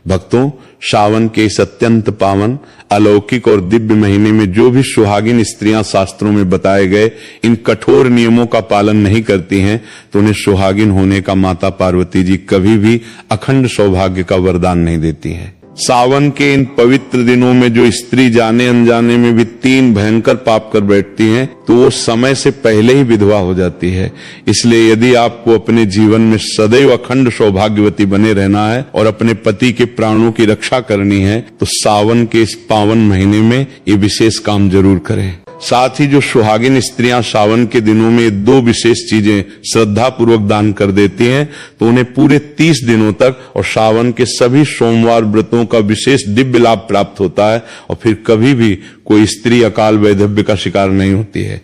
भक्तों, सावन के इस अत्यंत पावन, अलौकिक और दिव्य महीने में जो भी सुहागिन स्त्रियां शास्त्रों में बताए गए इन कठोर नियमों का पालन नहीं करती हैं, तो उन्हें सुहागिन होने का माता पार्वती जी कभी भी अखंड सौभाग्य का वरदान नहीं देती हैं। सावन के इन पवित्र दिनों में जो स्त्री जाने अनजाने में भी 3 भयंकर पाप कर बैठती हैं, तो वो समय से पहले ही विधवा हो जाती है। इसलिए यदि आपको अपने जीवन में सदैव अखंड सौभाग्यवती बने रहना है और अपने पति के प्राणों की रक्षा करनी है, तो सावन के इस पावन महीने में ये विशेष काम जरूर करें। साथ ही जो सुहागिन स्त्रियां सावन के दिनों में 2 विशेष चीजें श्रद्धा पूर्वक दान कर देती हैं, तो उन्हें पूरे 30 दिनों तक और सावन के सभी सोमवार व्रतों का विशेष दिव्य लाभ प्राप्त होता है और फिर कभी भी कोई स्त्री अकाल वैधव्य का शिकार नहीं होती है।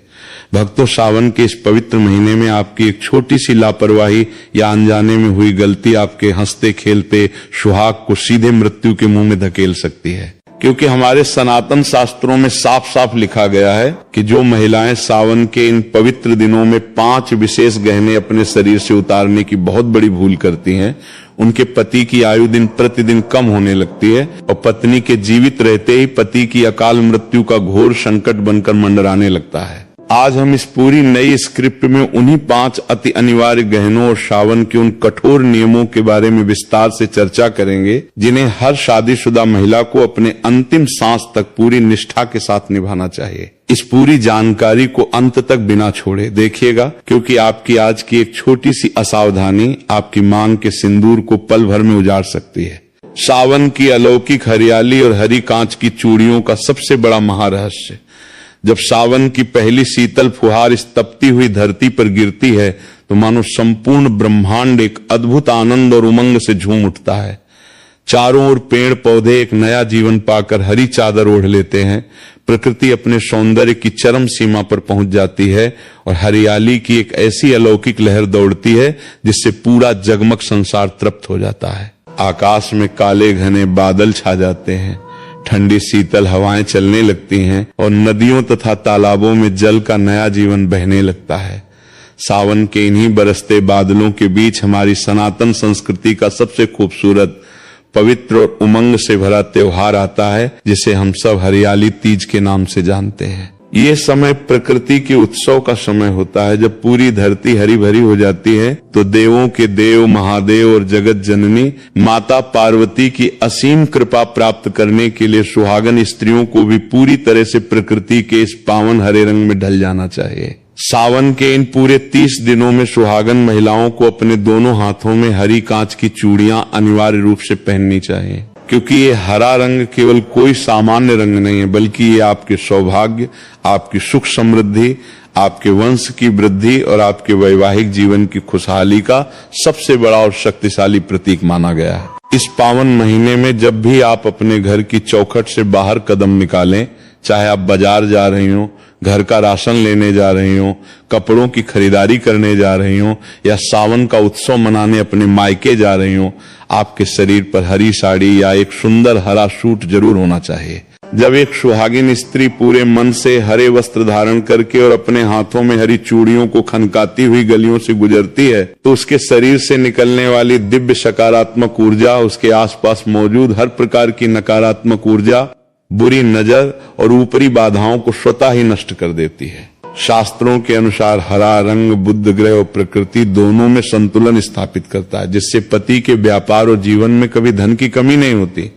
भक्तों, सावन के इस पवित्र महीने में आपकी एक छोटी सी लापरवाही या अनजाने में हुई गलती आपके हंसते खेलते सुहाग को सीधे मृत्यु के मुंह में धकेल सकती है, क्योंकि हमारे सनातन शास्त्रों में साफ साफ लिखा गया है कि जो महिलाएं सावन के इन पवित्र दिनों में 5 विशेष गहने अपने शरीर से उतारने की बहुत बड़ी भूल करती हैं, उनके पति की आयु दिन प्रतिदिन कम होने लगती है और पत्नी के जीवित रहते ही पति की अकाल मृत्यु का घोर संकट बनकर मंडराने लगता है। आज हम इस पूरी नई स्क्रिप्ट में उन्हीं 5 अति अनिवार्य गहनों और सावन के उन कठोर नियमों के बारे में विस्तार से चर्चा करेंगे, जिन्हें हर शादीशुदा महिला को अपने अंतिम सांस तक पूरी निष्ठा के साथ निभाना चाहिए। इस पूरी जानकारी को अंत तक बिना छोड़े देखिएगा, क्योंकि आपकी आज की एक छोटी सी असावधानी आपकी मांग के सिंदूर को पल भर में उजाड़ सकती है। सावन की अलौकिक हरियाली और हरी कांच की चूड़ियों का सबसे बड़ा महारहस्य, जब सावन की पहली शीतल फुहार इस तपती हुई धरती पर गिरती है, तो मानो संपूर्ण ब्रह्मांड एक अद्भुत आनंद और उमंग से झूम उठता है। चारों ओर पेड़ पौधे एक नया जीवन पाकर हरी चादर ओढ़ लेते हैं। प्रकृति अपने सौंदर्य की चरम सीमा पर पहुंच जाती है और हरियाली की एक ऐसी अलौकिक लहर दौड़ती है जिससे पूरा जगमग संसार तृप्त हो जाता है। आकाश में काले घने बादल छा जाते हैं, ठंडी शीतल हवाएं चलने लगती हैं और नदियों तथा तालाबों में जल का नया जीवन बहने लगता है। सावन के इन्हीं बरसते बादलों के बीच हमारी सनातन संस्कृति का सबसे खूबसूरत, पवित्र और उमंग से भरा त्योहार आता है, जिसे हम सब हरियाली तीज के नाम से जानते हैं। ये समय प्रकृति के उत्सव का समय होता है। जब पूरी धरती हरी भरी हो जाती है, तो देवों के देव महादेव और जगत जननी माता पार्वती की असीम कृपा प्राप्त करने के लिए सुहागन स्त्रियों को भी पूरी तरह से प्रकृति के इस पावन हरे रंग में ढल जाना चाहिए। सावन के इन पूरे 30 दिनों में सुहागन महिलाओं को अपने दोनों हाथों में हरी कांच की चूड़ियां अनिवार्य रूप से पहननी चाहिए, क्योंकि ये हरा रंग केवल कोई सामान्य रंग नहीं है, बल्कि ये आपके सौभाग्य, आपकी सुख समृद्धि, आपके वंश की वृद्धि और आपके वैवाहिक जीवन की खुशहाली का सबसे बड़ा और शक्तिशाली प्रतीक माना गया है। इस पावन महीने में जब भी आप अपने घर की चौखट से बाहर कदम निकालें, चाहे आप बाजार जा रही हो, घर का राशन लेने जा रही हो, कपड़ों की खरीदारी करने जा रही हो या सावन का उत्सव मनाने अपने मायके जा रही हो, आपके शरीर पर हरी साड़ी या एक सुंदर हरा सूट जरूर होना चाहिए। जब एक सुहागिन स्त्री पूरे मन से हरे वस्त्र धारण करके और अपने हाथों में हरी चूड़ियों को खनकाती हुई गलियों से गुजरती है, तो उसके शरीर से निकलने वाली दिव्य सकारात्मक ऊर्जा उसके आसपास मौजूद हर प्रकार की नकारात्मक ऊर्जा, बुरी नजर और ऊपरी बाधाओं को स्वतः ही नष्ट कर देती है। शास्त्रों के अनुसार हरा रंग बुध ग्रह और प्रकृति दोनों में संतुलन स्थापित करता है, जिससे पति के व्यापार और जीवन में कभी धन की कमी नहीं होती।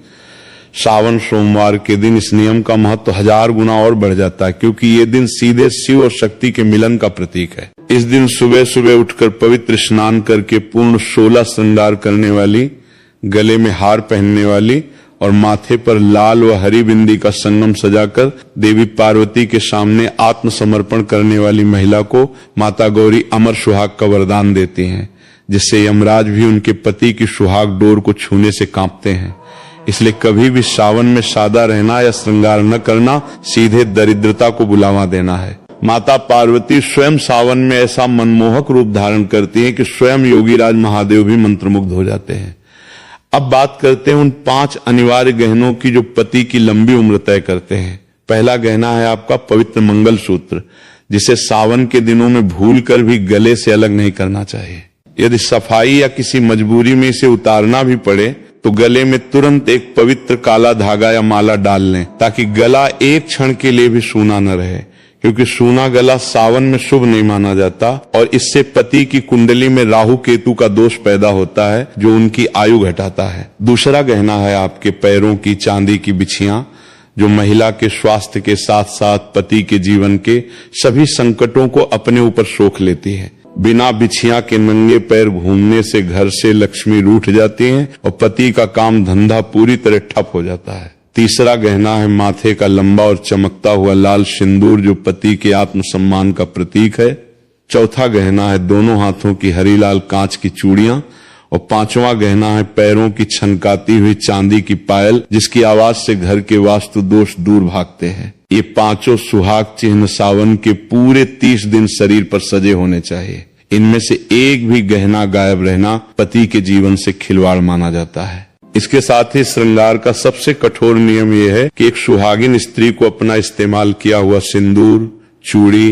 सावन सोमवार के दिन इस नियम का महत्व 1000 गुना और बढ़ जाता है, क्योंकि ये दिन सीधे शिव और शक्ति के मिलन का प्रतीक है। इस दिन सुबह सुबह उठकर पवित्र स्नान करके पूर्ण 16 श्रृंगार करने वाली, गले में हार पहनने वाली और माथे पर लाल व हरी बिंदी का संगम सजाकर देवी पार्वती के सामने आत्मसमर्पण करने वाली महिला को माता गौरी अमर सुहाग का वरदान देती हैं, जिससे यमराज भी उनके पति की सुहाग डोर को छूने से कांपते हैं। इसलिए कभी भी सावन में सादा रहना या श्रृंगार न करना सीधे दरिद्रता को बुलावा देना है। माता पार्वती स्वयं सावन में ऐसा मनमोहक रूप धारण करती हैं कि स्वयं योगीराज महादेव भी मंत्रमुग्ध हो जाते हैं। अब बात करते हैं उन 5 अनिवार्य गहनों की जो पति की लंबी उम्र तय करते हैं। पहला गहना है आपका पवित्र मंगल सूत्र, जिसे सावन के दिनों में भूल कर भी गले से अलग नहीं करना चाहिए। यदि सफाई या किसी मजबूरी में इसे उतारना भी पड़े, तो गले में तुरंत एक पवित्र काला धागा या माला डाल लें, ताकि गला एक क्षण के लिए भी सूना न रहे, क्योंकि सूना गला सावन में शुभ नहीं माना जाता और इससे पति की कुंडली में राहु केतु का दोष पैदा होता है, जो उनकी आयु घटाता है। दूसरा गहना है आपके पैरों की चांदी की बिछियां, जो महिला के स्वास्थ्य के साथ साथ पति के जीवन के सभी संकटों को अपने ऊपर सोख लेती है। बिना बिछिया के नंगे पैर घूमने से घर से लक्ष्मी रूठ जाती है और पति का काम धंधा पूरी तरह ठप हो जाता है। तीसरा गहना है माथे का लंबा और चमकता हुआ लाल सिंदूर, जो पति के आत्मसम्मान का प्रतीक है। चौथा गहना है दोनों हाथों की हरी लाल कांच की चूड़ियां और पांचवा गहना है पैरों की छनकाती हुई चांदी की पायल, जिसकी आवाज से घर के वास्तु दोष दूर भागते हैं। ये पांचों सुहाग चिन्ह सावन के पूरे 30 दिन शरीर पर सजे होने चाहिए। इनमें से एक भी गहना गायब रहना पति के जीवन से खिलवाड़ माना जाता है। इसके साथ ही श्रृंगार का सबसे कठोर नियम यह है कि एक सुहागिन स्त्री को अपना इस्तेमाल किया हुआ सिंदूर, चूड़ी,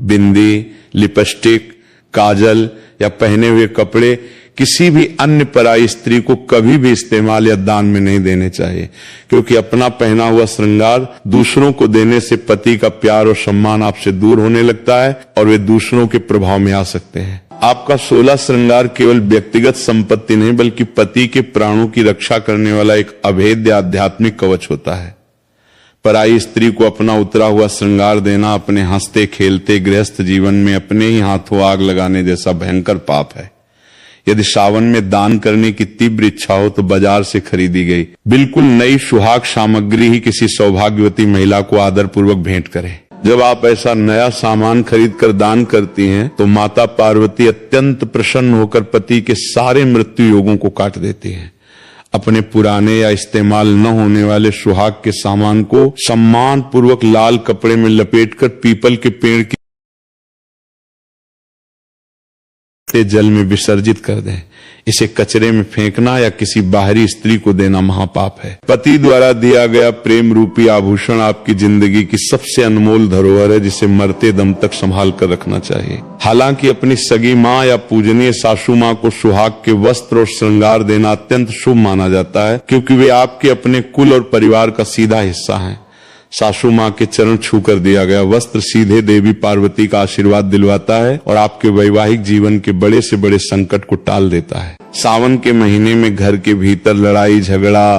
बिंदी, लिपस्टिक, काजल या पहने हुए कपड़े किसी भी अन्य पराई स्त्री को कभी भी इस्तेमाल या दान में नहीं देने चाहिए, क्योंकि अपना पहना हुआ श्रृंगार दूसरों को देने से पति का प्यार और सम्मान आपसे दूर होने लगता है और वे दूसरों के प्रभाव में आ सकते हैं। आपका 16 श्रृंगार केवल व्यक्तिगत संपत्ति नहीं, बल्कि पति के प्राणों की रक्षा करने वाला एक अभेद्य आध्यात्मिक कवच होता है। पराई स्त्री को अपना उतरा हुआ श्रृंगार देना अपने हंसते खेलते गृहस्थ जीवन में अपने ही हाथों आग लगाने जैसा भयंकर पाप है। यदि सावन में दान करने की तीव्र इच्छा हो तो बाजार से खरीदी गई बिल्कुल नई सुहाग सामग्री ही किसी सौभाग्यवती महिला को आदरपूर्वक भेंट करें। जब आप ऐसा नया सामान खरीद कर दान करती हैं, तो माता पार्वती अत्यंत प्रसन्न होकर पति के सारे मृत्यु योगों को काट देती हैं। अपने पुराने या इस्तेमाल न होने वाले सुहाग के सामान को सम्मान पूर्वक लाल कपड़े में लपेटकर पीपल के पेड़ के जल में विसर्जित कर दें। इसे कचरे में फेंकना या किसी बाहरी स्त्री को देना महापाप है। पति द्वारा दिया गया प्रेम रूपी आभूषण आपकी जिंदगी की सबसे अनमोल धरोहर है, जिसे मरते दम तक संभाल कर रखना चाहिए। हालांकि अपनी सगी माँ या पूजनीय सासू माँ को सुहाग के वस्त्र और श्रृंगार देना अत्यंत शुभ माना जाता है, क्योंकि वे आपके अपने कुल और परिवार का सीधा हिस्सा हैं। सासू माँ के चरण छूकर दिया गया वस्त्र सीधे देवी पार्वती का आशीर्वाद दिलवाता है और आपके वैवाहिक जीवन के बड़े से बड़े संकट को टाल देता है। सावन के महीने में घर के भीतर लड़ाई झगड़ा,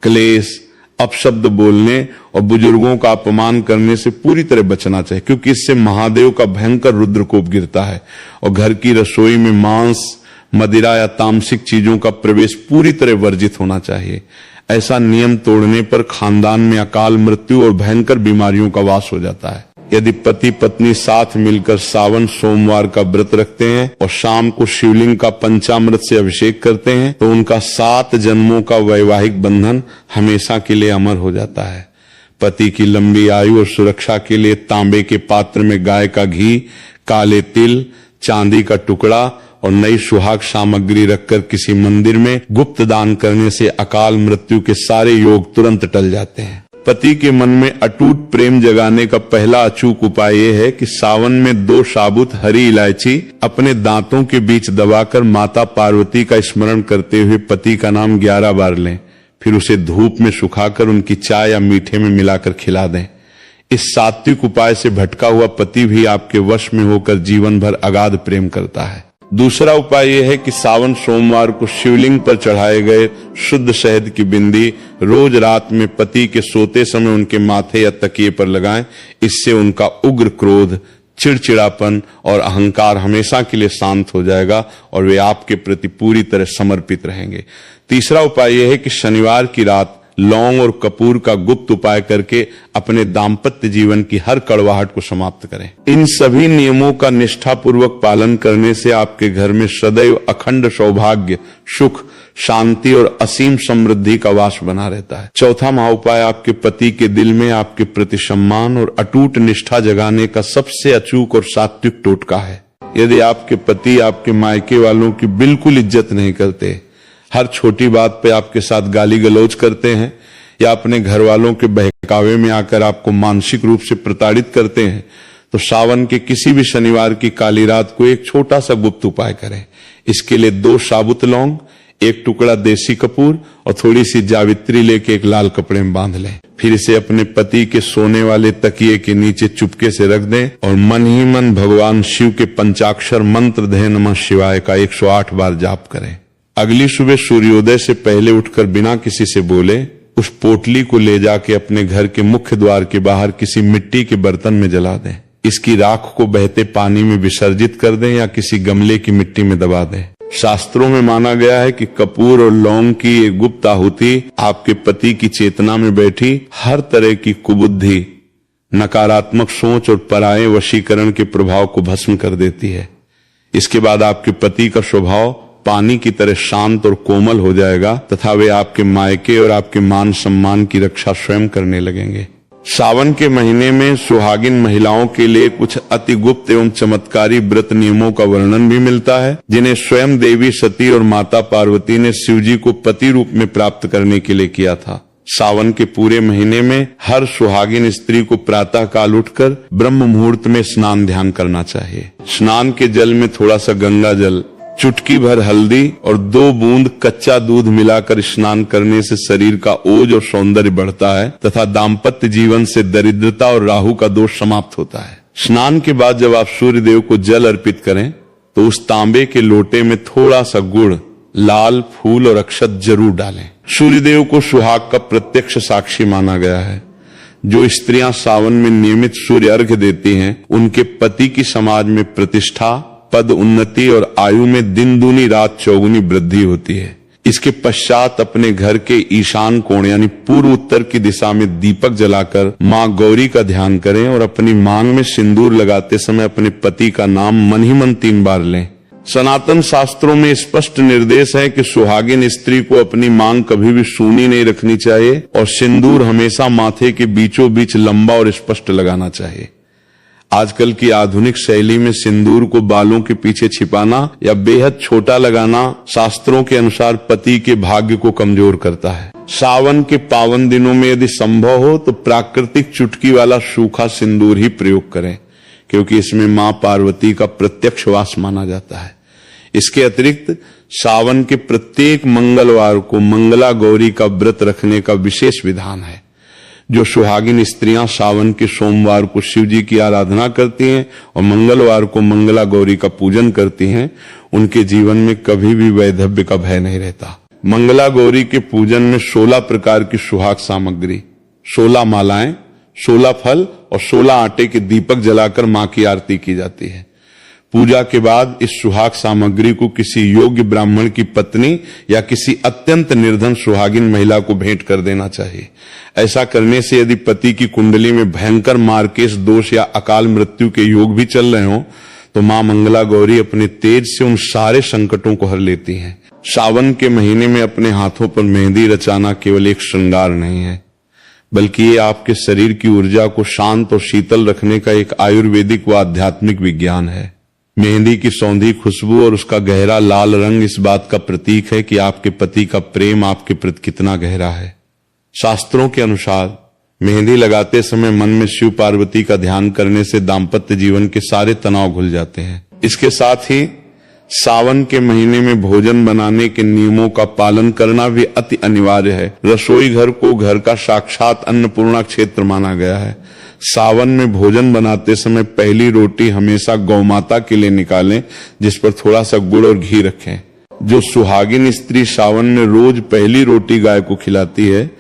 क्लेश, अपशब्द बोलने और बुजुर्गों का अपमान करने से पूरी तरह बचना चाहिए, क्योंकि इससे महादेव का भयंकर रुद्रकोप गिरता है और घर की रसोई में मांस, मदिरा या तामसिक चीजों का प्रवेश पूरी तरह वर्जित होना चाहिए। ऐसा नियम तोड़ने पर खानदान में अकाल मृत्यु और भयंकर बीमारियों का वास हो जाता है। यदि पति पत्नी साथ मिलकर सावन सोमवार का व्रत रखते हैं और शाम को शिवलिंग का पंचामृत से अभिषेक करते हैं, तो उनका 7 जन्मों का वैवाहिक बंधन हमेशा के लिए अमर हो जाता है। पति की लंबी आयु और सुरक्षा के लिए तांबे के पात्र में गाय का घी, काले तिल, चांदी का टुकड़ा और नई सुहाग सामग्री रखकर किसी मंदिर में गुप्त दान करने से अकाल मृत्यु के सारे योग तुरंत टल जाते हैं। पति के मन में अटूट प्रेम जगाने का पहला अचूक उपाय यह है कि सावन में 2 साबुत हरी इलायची अपने दांतों के बीच दबाकर माता पार्वती का स्मरण करते हुए पति का नाम 11 बार लें। फिर उसे धूप में सुखाकर उनकी चाय या मीठे में मिलाकर खिला दें। इस सात्विक उपाय से भटका हुआ पति भी आपके वश में होकर जीवन भर अगाध प्रेम करता है। दूसरा उपाय यह है कि सावन सोमवार को शिवलिंग पर चढ़ाए गए शुद्ध शहद की बिंदी रोज रात में पति के सोते समय उनके माथे या तकिए पर लगाएं। इससे उनका उग्र क्रोध, चिड़चिड़ापन और अहंकार हमेशा के लिए शांत हो जाएगा और वे आपके प्रति पूरी तरह समर्पित रहेंगे। तीसरा उपाय यह है कि शनिवार की रात लौंग और कपूर का गुप्त उपाय करके अपने दाम्पत्य जीवन की हर कड़वाहट को समाप्त करें। इन सभी नियमों का निष्ठापूर्वक पालन करने से आपके घर में सदैव अखंड सौभाग्य, सुख, शांति और असीम समृद्धि का वास बना रहता है। चौथा महाउपाय आपके पति के दिल में आपके प्रति सम्मान और अटूट निष्ठा जगाने का सबसे अचूक और सात्विक टोटका है। यदि आपके पति आपके मायके वालों की बिल्कुल इज्जत नहीं करते, हर छोटी बात पे आपके साथ गाली गलौज करते हैं या अपने घर वालों के बहकावे में आकर आपको मानसिक रूप से प्रताड़ित करते हैं, तो सावन के किसी भी शनिवार की काली रात को एक छोटा सा गुप्त उपाय करें। इसके लिए 2 साबुत लौंग, एक टुकड़ा देसी कपूर और थोड़ी सी जावित्री लेके एक लाल कपड़े में बांध लें। फिर इसे अपने पति के सोने वाले तकिए के नीचे चुपके से रख दें और मन ही मन भगवान शिव के पंचाक्षर मंत्र धे नमः शिवाय का 108 बार जाप करें। अगली सुबह सूर्योदय से पहले उठकर बिना किसी से बोले उस पोटली को ले जाके अपने घर के मुख्य द्वार के बाहर किसी मिट्टी के बर्तन में जला दें। इसकी राख को बहते पानी में विसर्जित कर दें या किसी गमले की मिट्टी में दबा दें। शास्त्रों में माना गया है कि कपूर और लौंग की एक गुप्त आहुति आपके पति की चेतना में बैठी हर तरह की कुबुद्धि, नकारात्मक सोच और पराये वशीकरण के प्रभाव को भस्म कर देती है। इसके बाद आपके पति का स्वभाव पानी की तरह शांत और कोमल हो जाएगा तथा वे आपके मायके और आपके मान सम्मान की रक्षा स्वयं करने लगेंगे। सावन के महीने में सुहागिन महिलाओं के लिए कुछ अति गुप्त एवं चमत्कारी व्रत नियमों का वर्णन भी मिलता है, जिन्हें स्वयं देवी सती और माता पार्वती ने शिवजी को पति रूप में प्राप्त करने के लिए किया था। सावन के पूरे महीने में हर सुहागिन स्त्री को प्रातः काल उठकर ब्रह्म मुहूर्त में स्नान ध्यान करना चाहिए। स्नान के जल में थोड़ा सा गंगा जल, चुटकी भर हल्दी और 2 बूंद कच्चा दूध मिलाकर स्नान करने से शरीर का ओज और सौंदर्य बढ़ता है तथा दाम्पत्य जीवन से दरिद्रता और राहु का दोष समाप्त होता है। स्नान के बाद जब आप सूर्य देव को जल अर्पित करें तो उस तांबे के लोटे में थोड़ा सा गुड़, लाल फूल और अक्षत जरूर डालें। सूर्य देव को सुहाग का प्रत्यक्ष साक्षी माना गया है। जो स्त्रियां सावन में नियमित सूर्य अर्घ्य देती हैं, उनके पति की समाज में प्रतिष्ठा, पद उन्नति और आयु में दिन दूनी रात चौगुनी वृद्धि होती है। इसके पश्चात अपने घर के ईशान कोण यानी पूर्व उत्तर की दिशा में दीपक जलाकर मां गौरी का ध्यान करें और अपनी मांग में सिंदूर लगाते समय अपने पति का नाम मन ही मन 3 बार लें। सनातन शास्त्रों में स्पष्ट निर्देश है कि सुहागिन स्त्री को अपनी मांग कभी भी सूनी नहीं रखनी चाहिए और सिंदूर हमेशा माथे के बीचों बीच लंबा और स्पष्ट लगाना चाहिए। आजकल की आधुनिक शैली में सिंदूर को बालों के पीछे छिपाना या बेहद छोटा लगाना शास्त्रों के अनुसार पति के भाग्य को कमजोर करता है। सावन के पावन दिनों में यदि संभव हो तो प्राकृतिक चुटकी वाला सूखा सिंदूर ही प्रयोग करें, क्योंकि इसमें मां पार्वती का प्रत्यक्ष वास माना जाता है। इसके अतिरिक्त सावन के प्रत्येक मंगलवार को मंगला गौरी का व्रत रखने का विशेष विधान है। जो सुहागिन स्त्रियां सावन के सोमवार को शिव जी की आराधना करती हैं और मंगलवार को मंगला गौरी का पूजन करती हैं, उनके जीवन में कभी भी वैधव्य का भय नहीं रहता। मंगला गौरी के पूजन में 16 प्रकार की सुहाग सामग्री, 16 मालाएं, 16 फल और 16 आटे के दीपक जलाकर मां की आरती की जाती है। पूजा के बाद इस सुहाग सामग्री को किसी योग्य ब्राह्मण की पत्नी या किसी अत्यंत निर्धन सुहागिन महिला को भेंट कर देना चाहिए। ऐसा करने से यदि पति की कुंडली में भयंकर मार्केश दोष या अकाल मृत्यु के योग भी चल रहे हों तो मां मंगला गौरी अपने तेज से उन सारे संकटों को हर लेती हैं। सावन के महीने में अपने हाथों पर मेहंदी रचाना केवल एक श्रृंगार नहीं है, बल्कि ये आपके शरीर की ऊर्जा को शांत और शीतल रखने का एक आयुर्वेदिक व आध्यात्मिक विज्ञान है। मेहंदी की सौंधी खुशबू और उसका गहरा लाल रंग इस बात का प्रतीक है कि आपके पति का प्रेम आपके प्रति कितना गहरा है। शास्त्रों के अनुसार मेहंदी लगाते समय मन में शिव पार्वती का ध्यान करने से दाम्पत्य जीवन के सारे तनाव घुल जाते हैं। इसके साथ ही सावन के महीने में भोजन बनाने के नियमों का पालन करना भी अति अनिवार्य है। रसोई घर को घर का साक्षात अन्नपूर्णा क्षेत्र माना गया है। सावन में भोजन बनाते समय पहली रोटी हमेशा गौमाता के लिए निकालें, जिस पर थोड़ा सा गुड़ और घी रखें। जो सुहागिन स्त्री सावन में रोज पहली रोटी गाय को खिलाती है,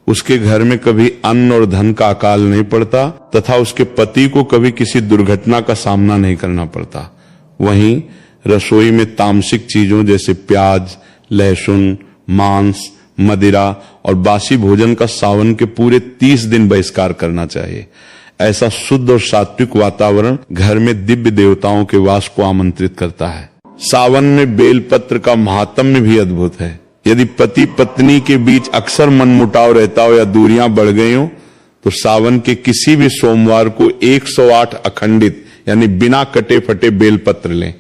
उसके घर में कभी अन्न और धन का अकाल नहीं पड़ता तथा उसके पति को कभी किसी दुर्घटना का सामना नहीं करना पड़ता। वहीं रसोई में तामसिक चीजों जैसे प्याज, लहसुन, मांस, मदिरा और बासी भोजन का सावन के पूरे 30 दिन बहिष्कार करना चाहिए। ऐसा शुद्ध और सात्विक वातावरण घर में दिव्य देवताओं के वास को आमंत्रित करता है। सावन में बेलपत्र का महात्म्य भी अद्भुत है। यदि पति पत्नी के बीच अक्सर मनमुटाव रहता हो या दूरियां बढ़ गई हो तो सावन के किसी भी सोमवार को 108 अखंडित यानी बिना कटे फटे बेलपत्र लें।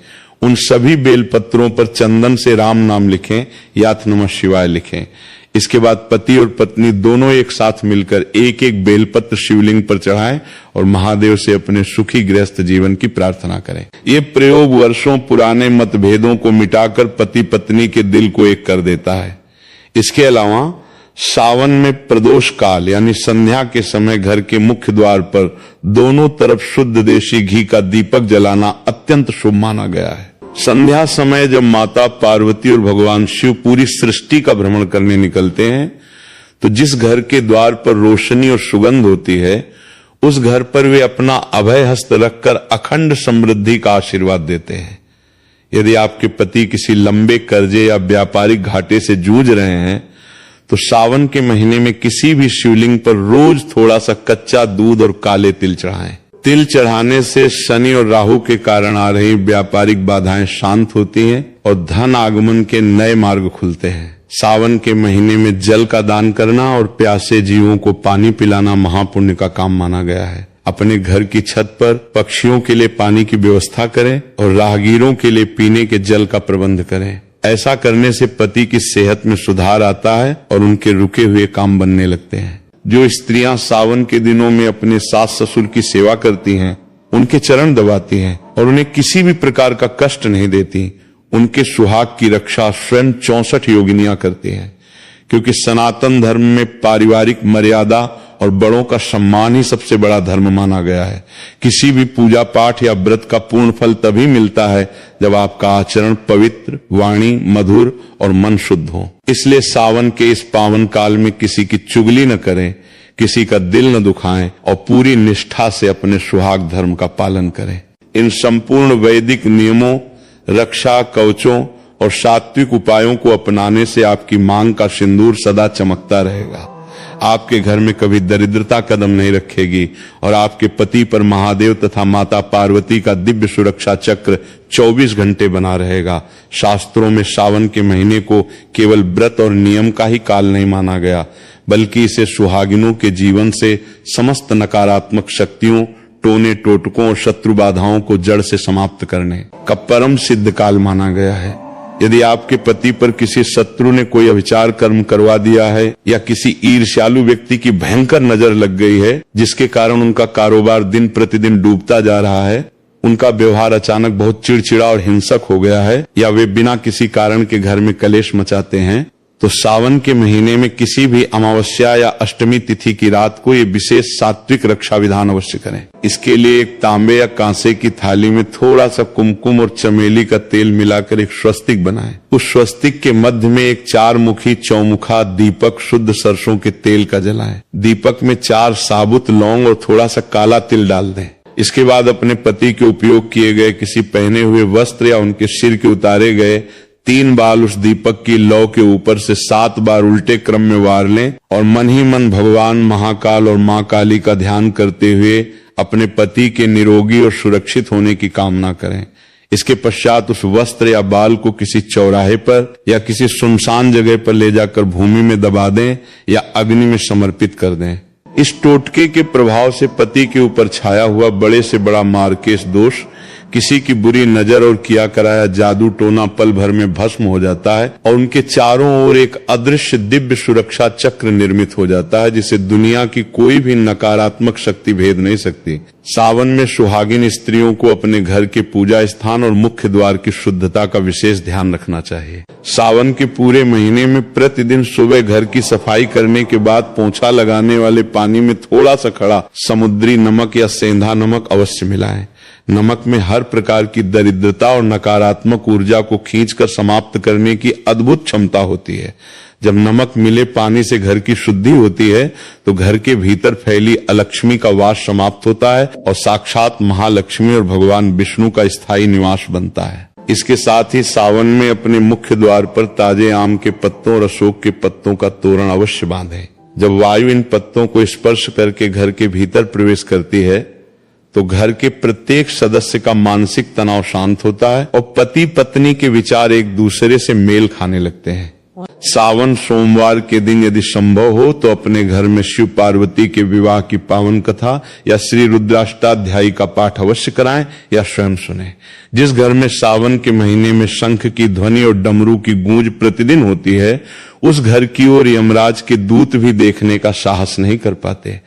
उन सभी बेलपत्रों पर चंदन से राम नाम लिखें या नमः शिवाय लिखें। इसके बाद पति और पत्नी दोनों एक साथ मिलकर एक एक बेलपत्र शिवलिंग पर चढ़ाएं और महादेव से अपने सुखी गृहस्थ जीवन की प्रार्थना करें। ये प्रयोग वर्षों पुराने मतभेदों को मिटाकर पति पत्नी के दिल को एक कर देता है। इसके अलावा सावन में प्रदोष काल यानी संध्या के समय घर के मुख्य द्वार पर दोनों तरफ शुद्ध देशी घी का दीपक जलाना अत्यंत शुभ माना गया है। संध्या समय जब माता पार्वती और भगवान शिव पूरी सृष्टि का भ्रमण करने निकलते हैं तो जिस घर के द्वार पर रोशनी और सुगंध होती है उस घर पर वे अपना अभय हस्त रखकर अखंड समृद्धि का आशीर्वाद देते हैं। यदि आपके पति किसी लंबे कर्जे या व्यापारिक घाटे से जूझ रहे हैं तो सावन के महीने में किसी भी शिवलिंग पर रोज थोड़ा सा कच्चा दूध और काले तिल चढ़ाएं। तिल चढ़ाने से शनि और राहु के कारण आ रही व्यापारिक बाधाएं शांत होती हैं और धन आगमन के नए मार्ग खुलते हैं। सावन के महीने में जल का दान करना और प्यासे जीवों को पानी पिलाना महापुण्य का काम माना गया है। अपने घर की छत पर पक्षियों के लिए पानी की व्यवस्था करें और राहगीरों के लिए पीने के जल का प्रबंध करें। ऐसा करने से पति की सेहत में सुधार आता है और उनके रुके हुए काम बनने लगते हैं। जो स्त्रियां सावन के दिनों में अपने सास ससुर की सेवा करती हैं, उनके चरण दबाती हैं और उन्हें किसी भी प्रकार का कष्ट नहीं देती, उनके सुहाग की रक्षा स्वयं 64 योगिनियां करती हैं। क्योंकि सनातन धर्म में पारिवारिक मर्यादा और बड़ों का सम्मान ही सबसे बड़ा धर्म माना गया है। किसी भी पूजा पाठ या व्रत का पूर्ण फल तभी मिलता है जब आपका आचरण पवित्र, वाणी मधुर और मन शुद्ध हो। इसलिए सावन के इस पावन काल में किसी की चुगली न करें, किसी का दिल न दुखाएं और पूरी निष्ठा से अपने सुहाग धर्म का पालन करें। इन संपूर्ण वैदिक नियमों, रक्षा कवचों और सात्विक उपायों को अपनाने से आपकी मांग का सिंदूर सदा चमकता रहेगा। आपके घर में कभी दरिद्रता कदम नहीं रखेगी और आपके पति पर महादेव तथा माता पार्वती का दिव्य सुरक्षा चक्र 24 घंटे बना रहेगा। शास्त्रों में सावन के महीने को केवल व्रत और नियम का ही काल नहीं माना गया, बल्कि इसे सुहागिनों के जीवन से समस्त नकारात्मक शक्तियों, टोने टोटकों और शत्रु बाधाओं को जड़ से समाप्त करने का परम सिद्ध काल माना गया है। यदि आपके पति पर किसी शत्रु ने कोई अविचार कर्म करवा दिया है या किसी ईर्ष्यालु व्यक्ति की भयंकर नजर लग गई है जिसके कारण उनका कारोबार दिन प्रतिदिन डूबता जा रहा है, उनका व्यवहार अचानक बहुत चिड़चिड़ा और हिंसक हो गया है या वे बिना किसी कारण के घर में कलेश मचाते हैं, तो सावन के महीने में किसी भी अमावस्या या अष्टमी तिथि की रात को ये विशेष सात्विक रक्षा विधान अवश्य करें। इसके लिए एक तांबे या कांसे की थाली में थोड़ा सा कुमकुम और चमेली का तेल मिलाकर एक स्वस्तिक बनाएं। उस स्वस्तिक के मध्य में एक 4 मुखी चौमुखा दीपक शुद्ध सरसों के तेल का जलाएं। दीपक में 4 साबुत लौंग और थोड़ा सा काला तिल डाल दें। इसके बाद अपने पति के उपयोग किए गए किसी पहने हुए वस्त्र या उनके सिर के उतारे गए 3 बाल उस दीपक की लौ के ऊपर से 7 बार उल्टे क्रम में वार लें और मन ही मन भगवान महाकाल और मां काली का ध्यान करते हुए अपने पति के निरोगी और सुरक्षित होने की कामना करें। इसके पश्चात उस वस्त्र या बाल को किसी चौराहे पर या किसी सुनसान जगह पर ले जाकर भूमि में दबा दें या अग्नि में समर्पित कर दें। इस टोटके के प्रभाव से पति के ऊपर छाया हुआ बड़े से बड़ा मार्केश दोष, किसी की बुरी नजर और किया कराया जादू टोना पल भर में भस्म हो जाता है और उनके चारों ओर एक अदृश्य दिव्य सुरक्षा चक्र निर्मित हो जाता है जिसे दुनिया की कोई भी नकारात्मक शक्ति भेद नहीं सकती। सावन में सुहागिन स्त्रियों को अपने घर के पूजा स्थान और मुख्य द्वार की शुद्धता का विशेष ध्यान रखना चाहिए। सावन के पूरे महीने में प्रतिदिन सुबह घर की सफाई करने के बाद पोंछा लगाने वाले पानी में थोड़ा सा खड़ा समुद्री नमक या सेंधा नमक अवश्य मिलाएं। नमक में हर प्रकार की दरिद्रता और नकारात्मक ऊर्जा को खींचकर समाप्त करने की अद्भुत क्षमता होती है। जब नमक मिले पानी से घर की शुद्धि होती है तो घर के भीतर फैली अलक्ष्मी का वास समाप्त होता है और साक्षात महालक्ष्मी और भगवान विष्णु का स्थायी निवास बनता है। इसके साथ ही सावन में अपने मुख्य द्वार पर ताजे आम के पत्तों और अशोक के पत्तों का तोरण अवश्य बांधें। जब वायु इन पत्तों को स्पर्श करके घर के भीतर प्रवेश करती है तो घर के प्रत्येक सदस्य का मानसिक तनाव शांत होता है और पति पत्नी के विचार एक दूसरे से मेल खाने लगते हैं। सावन सोमवार के दिन यदि संभव हो तो अपने घर में शिव पार्वती के विवाह की पावन कथा या श्री रुद्राष्टाध्यायी का पाठ अवश्य कराएं या स्वयं सुने। जिस घर में सावन के महीने में शंख की ध्वनि और डमरू की गूंज प्रतिदिन होती है, उस घर की ओर यमराज के दूत भी देखने का साहस नहीं कर पाते।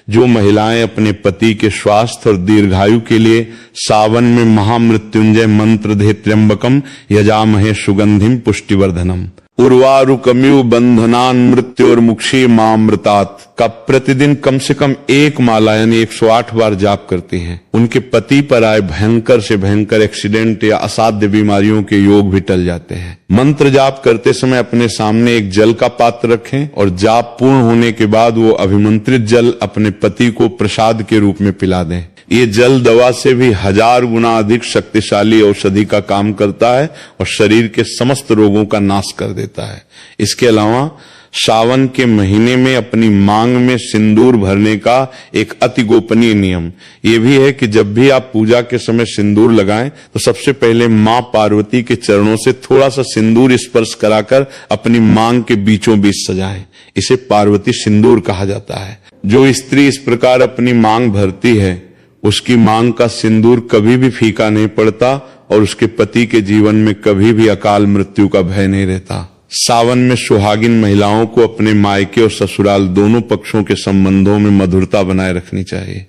जो महिलाएं अपने पति के स्वास्थ्य और दीर्घायु के लिए सावन में महामृत्युंजय मंत्र दे त्र्यंबकम यजामहे सुगंधिम पुष्टिवर्धनम उर्वारुकमिव बंधनान मृत्योर्मुक्षी मामृतात का प्रतिदिन कम से कम एक माला यानी 108 बार जाप करती हैं, उनके पति पर आए भयंकर से भयंकर एक्सीडेंट या असाध्य बीमारियों के योग भी टल जाते हैं। मंत्र जाप करते समय अपने सामने एक जल का पात्र रखें और जाप पूर्ण होने के बाद वो अभिमंत्रित जल अपने पति को प्रसाद के रूप में पिला दें। ये जल दवा से भी 1000 गुना अधिक शक्तिशाली औषधि का काम करता है और शरीर के समस्त रोगों का नाश कर देता है। इसके अलावा सावन के महीने में अपनी मांग में सिंदूर भरने का एक अति गोपनीय नियम ये भी है कि जब भी आप पूजा के समय सिंदूर लगाएं तो सबसे पहले मां पार्वती के चरणों से थोड़ा सा सिंदूर स्पर्श कराकर अपनी मांग के बीचों बीच सजाएं। इसे पार्वती सिंदूर कहा जाता है। जो स्त्री इस प्रकार अपनी मांग भरती है उसकी मांग का सिंदूर कभी भी फीका नहीं पड़ता और उसके पति के जीवन में कभी भी अकाल मृत्यु का भय नहीं रहता। सावन में सुहागिन महिलाओं को अपने मायके और ससुराल दोनों पक्षों के संबंधों में मधुरता बनाए रखनी चाहिए।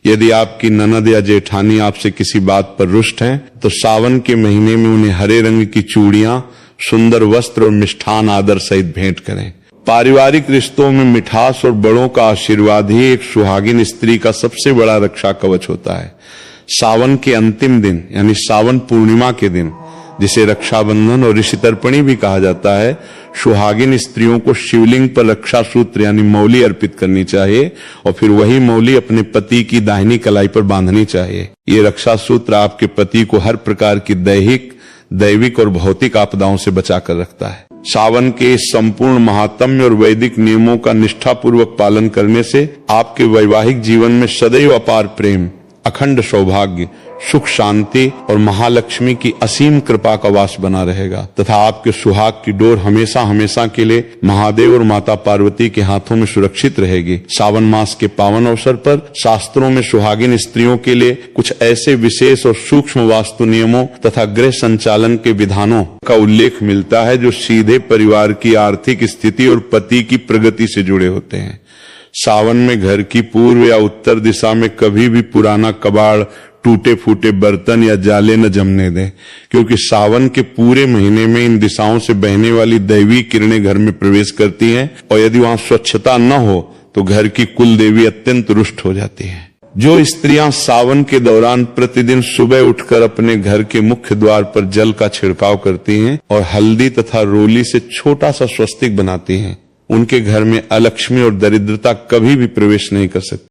यदि आपकी ननद या जेठानी आपसे किसी बात पर रुष्ट हैं तो सावन के महीने में उन्हें हरे रंग की चूड़ियां, सुंदर वस्त्र और मिष्ठान आदर सहित भेंट करें। पारिवारिक रिश्तों में मिठास और बड़ों का आशीर्वाद ही एक सुहागिन स्त्री का सबसे बड़ा रक्षा कवच होता है। सावन के अंतिम दिन यानी सावन पूर्णिमा के दिन, जिसे रक्षाबंधन और ऋषि तर्पणी भी कहा जाता है, सुहागिन स्त्रियों को शिवलिंग पर रक्षा सूत्र यानी मौली अर्पित करनी चाहिए और फिर वही मौली अपने पति की दाहिनी कलाई पर बांधनी चाहिए। ये रक्षा सूत्र आपके पति को हर प्रकार की दैविक और भौतिक आपदाओं से बचाकर रखता है। सावन के इस संपूर्ण महात्म्य और वैदिक नियमों का निष्ठापूर्वक पालन करने से आपके वैवाहिक जीवन में सदैव अपार प्रेम, अखंड सौभाग्य, सुख शांति और महालक्ष्मी की असीम कृपा का वास बना रहेगा तथा आपके सुहाग की डोर हमेशा हमेशा के लिए महादेव और माता पार्वती के हाथों में सुरक्षित रहेगी। सावन मास के पावन अवसर पर शास्त्रों में सुहागिन स्त्रियों के लिए कुछ ऐसे विशेष और सूक्ष्म वास्तु नियमों तथा गृह संचालन के विधानों का उल्लेख मिलता है जो सीधे परिवार की आर्थिक स्थिति और पति की प्रगति से जुड़े होते हैं। सावन में घर की पूर्व या उत्तर दिशा में कभी भी पुराना कबाड़, टूटे फूटे बर्तन या जाले न जमने दें, क्योंकि सावन के पूरे महीने में इन दिशाओं से बहने वाली दैवी किरणें घर में प्रवेश करती हैं और यदि वहां स्वच्छता न हो तो घर की कुल देवी अत्यंत रुष्ट हो जाती है। जो स्त्रियां सावन के दौरान प्रतिदिन सुबह उठकर अपने घर के मुख्य द्वार पर जल का छिड़काव करती हैं और हल्दी तथा रोली से छोटा सा स्वस्तिक बनाती हैं, उनके घर में अलक्ष्मी और दरिद्रता कभी भी प्रवेश नहीं कर सकती।